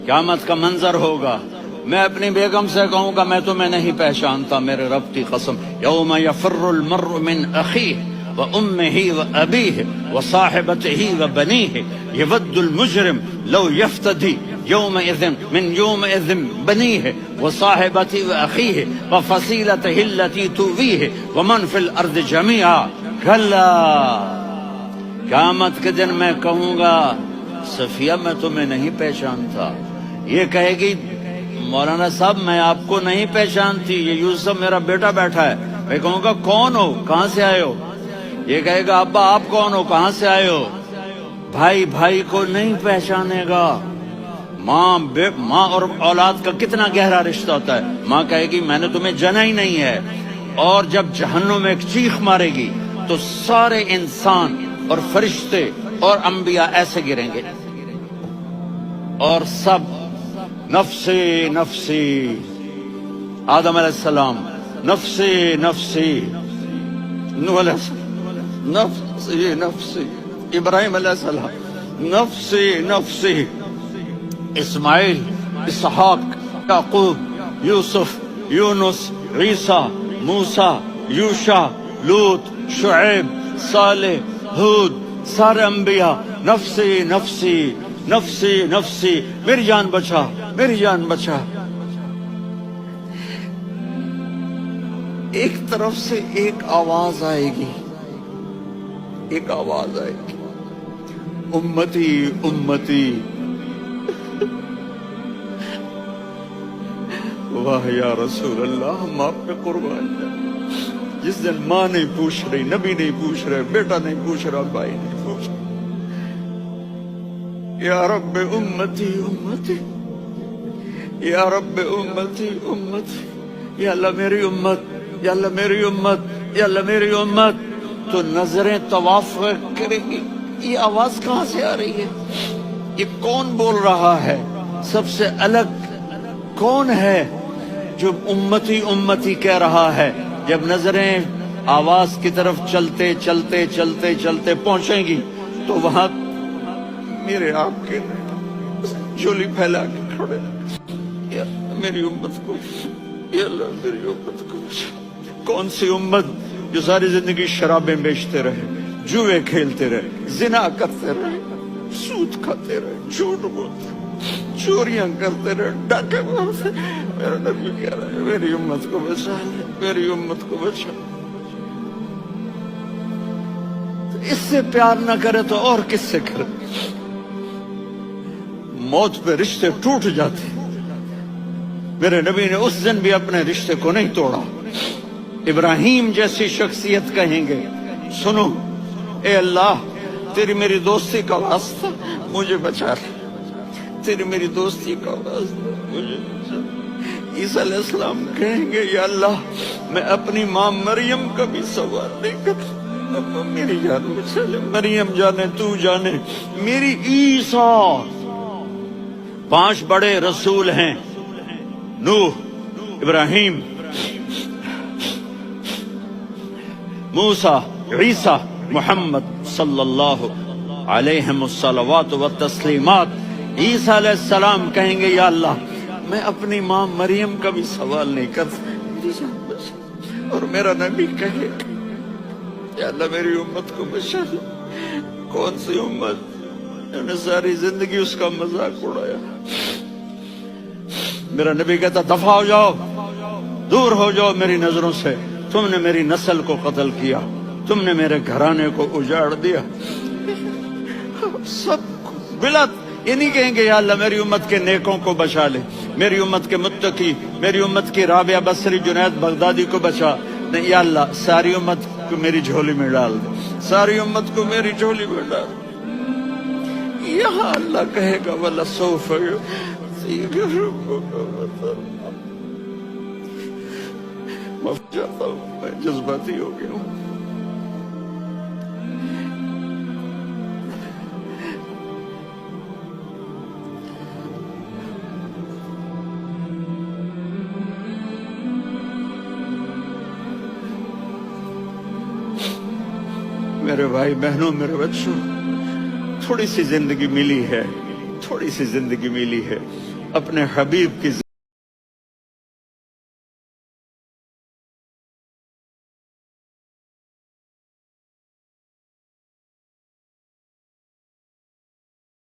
قیامت کا منظر ہوگا، میں اپنی بیگم سے کہوں گا میں تمہیں نہیں پہچانتا، میرے رب کی قسم، یوم یفر المرء من اخیہ وامہ وابیہ وصاحبتہ وبنیہ یود المجرم لو یفتدی یومئذ من یومئذ بنیہ وصاحبتہ واخیہ وفصیلتہ التی تؤویہ ومن فی الارض جمیعا کلا، قیامت کے دن میں کہوں گا صفیہ میں تمہیں نہیں پہچانتا، یہ کہے گی مولانا صاحب میں آپ کو نہیں پہچانتی، یہ یوسف میرا بیٹا بیٹھا ہے، میں کہوں گا کون ہو، کہاں سے آئے ہو؟ یہ کہے گا ابا آپ کون ہو، کہاں سے آئے ہو؟ بھائی بھائی کو نہیں پہچانے گا۔ ماں اور اولاد کا کتنا گہرا رشتہ ہوتا ہے، ماں کہے گی میں نے تمہیں جنا ہی نہیں ہے، اور جب جہنم میں ایک چیخ مارے گی تو سارے انسان اور فرشتے اور انبیاء ایسے گریں گے اور سب نفسی نفسی، آدم علیہ السلام نفسی نفسی، نوح علیہ السلام نفسی نفسی، ابراہیم علیہ السلام نفسی نفسی، اسماعیل، اسحاق، یعقوب، یوسف، یونس، عیسیٰ، موسیٰ، یوشع، لوط، شعیب، صالح، ہود، سارے انبیاء نفسی نفسی نفسی نفسی، میری جان بچا، میری جان بچا۔ ایک طرف سے ایک آواز آئے گی، ایک آواز آئے گی، امتی امتی، واہ یا رسول اللہ، ہم آپ پہ قربان جائیں۔ جس دن ماں نہیں پوچھ رہی، نبی نہیں پوچھ رہے، بیٹا نہیں پوچھ رہا، بھائی نہیں پوچھ رہا، یا رب امتی امتی، یا رب امتی امتی، یا اللہ میری امت، یا اللہ میری امت، یا اللہ میری امت، تو نظریں طواف کریں گی، یہ آواز کہاں سے آ رہی ہے؟ یہ کون بول رہا ہے؟ سب سے الگ کون ہے جو امتی امتی کہہ رہا ہے؟ جب نظریں آواز کی طرف چلتے چلتے چلتے چلتے پہنچیں گی تو وہاں میرے آپ کے جھولی پھیلا کے کھڑے، یا میری امت کو، یا اللہ میری امت کو۔ کون سی امت جو ساری زندگی شرابیں بیچتے رہے، جوئے کھیلتے رہے، زنا کرتے رہے، سود کھاتے رہے، جھوٹ بولتے، چوریاں کرتے رہے، ڈاکے مارتے، میرا نبی کہہ رہا ہے میری امت کو بچا، میری امت کو بچا۔ اس سے پیار نہ کرے تو اور کس سے کرے؟ موت پہ رشتے ٹوٹ جاتے، میرے نبی نے اس دن بھی اپنے رشتے کو نہیں توڑا۔ ابراہیم جیسی شخصیت کہیں گے سنو اے اللہ تیری میری دوستی کا واسطہ مجھے بچا لے، تیری میری دوستی کا واسطہ مجھے بچا لے۔ عیسیٰ علیہ السلام کہیں گے یا اللہ میں اپنی ماں مریم کا بھی سوال نہیں کرتا، میری جان بچا لے، مریم جانے تو جانے میری عیسیٰ۔ 5 بڑے رسول ہیں، نوح، ابراہیم، موسیٰ، عیسیٰ، محمد صلی اللہ علیہ الصلوات والتسلیمات۔ عیسیٰ علیہ السلام کہیں گے یا اللہ میں اپنی ماں مریم کا بھی سوال نہیں کرتا، میری جان بچا۔ اور میرا نبی کہے یا اللہ میری امت کو بچا لے۔ کون سی امت جنہوں نے ساری زندگی اس کا مذاق اڑایا؟ میرا نبی کہتا دفع ہو جاؤ، دور ہو جاؤ میری نظروں سے، تم نے میری نسل کو قتل کیا، تم نے میرے گھرانے کو اجاڑ دیا۔ سب بلا یہ نہیں کہیں گے یا اللہ میری امت کے نیکوں کو بچا لے، میری امت کے متقی، میری امت کی رابعہ بصری، جنید بغدادی کو بچا، نہیں یا اللہ ساری امت کو میری جھولی میں ڈال دے، ساری امت کو میری جھولی میں ڈال دے۔ یہاں اللہ کہے گا وَلَسَوْفَ يُعْطِيكَ رَبُّكَ فَتَرْضَىٰ۔ معاف چاہتا ہوں میں جذباتی ہو گیا ہوں۔ میرے بھائی بہنوں، میرے بچوں، تھوڑی سی زندگی ملی ہے، تھوڑی سی زندگی ملی ہے، اپنے حبیب کی